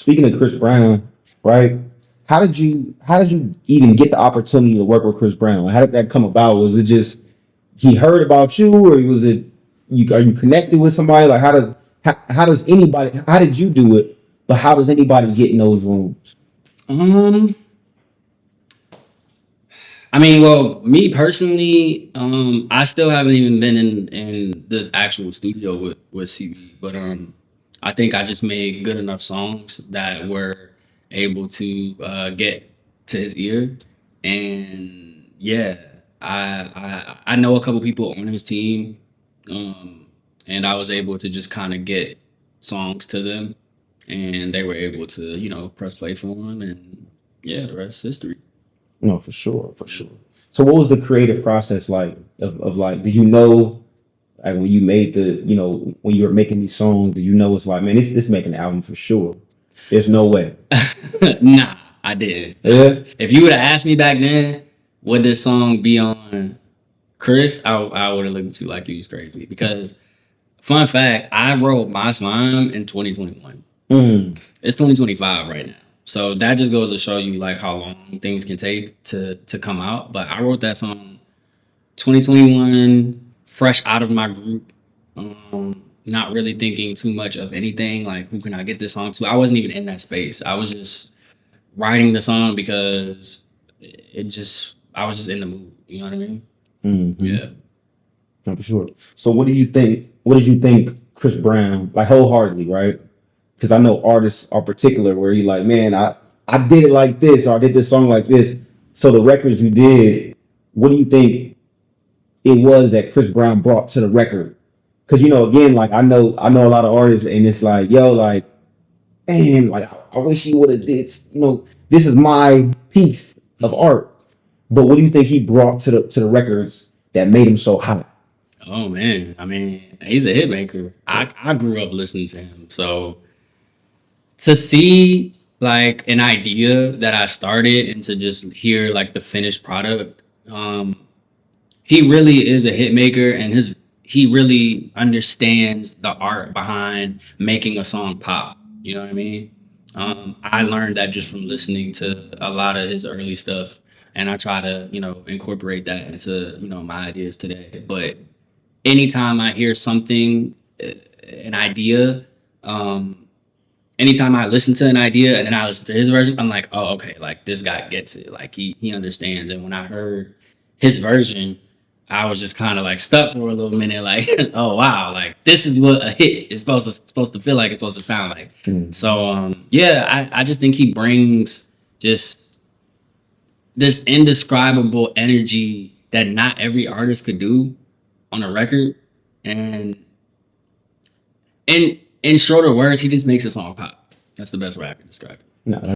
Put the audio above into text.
speaking of Chris Brown, right? How did you even get the opportunity to work with Chris Brown? How did that come about? Was it just he heard about you, or was it you? Are you connected with somebody? Like how does anybody? How did you do it? But how does anybody get in those rooms? Um, I mean, well, me personally, I still haven't even been in the actual studio with CB, but I think I just made good enough songs that were able to get to his ear, and yeah, I know a couple people on his team, um, and I was able to just kind of get songs to them, and they were able to press play for him, and yeah, the rest is history. No, for sure, for sure. So, what was the creative process like? Of like, did you know, like when you made when you were making these songs, did you know it's like, man, this making an album for sure. There's no way. Nah, I did. Nah. Yeah. If you would have asked me back then, would this song be on Chris? I would have looked at you like you was crazy. Because fun fact, I wrote my slime in 2021. Mm. It's 2025 right now. So that just goes to show you like how long things can take to come out. But I wrote that song 2021, fresh out of my group. Not really thinking too much of anything. Like, who can I get this song to? I wasn't even in that space. I was just writing the song because I was just in the mood. You know what I mean? Mm-hmm. Yeah. No, for sure. So, what do you think? What did you think, Chris Brown? Like wholeheartedly, right? Because I know artists are particular where you like, man, I did it like this, or I did this song like this. So the records you did, what do you think it was that Chris Brown brought to the record? Because again, like I know a lot of artists, and it's like, yo, like, man, like I wish he would have did. This is my piece of art. But what do you think he brought to the records that made him so hot? Oh man. I mean, he's a hit maker. I grew up listening to him. So to see like an idea that I started and to just hear like the finished product, he really is a hit maker, and he really understands the art behind making a song pop. You know what I mean? I learned that just from listening to a lot of his early stuff, and I try to incorporate that into my ideas today. But anytime I hear something, an idea, um, anytime I listen to an idea and then I listen to his version, I'm like, oh, okay, like this guy gets it. Like he understands. And when I heard his version, I was just kind of like stuck for a little minute, like, oh wow, like this is what a hit is supposed to feel like, it's supposed to sound like. Mm. So yeah, I just think he brings just this indescribable energy that not every artist could do on a record. And in shorter words, he just makes a song pop. That's the best way I can describe it. No,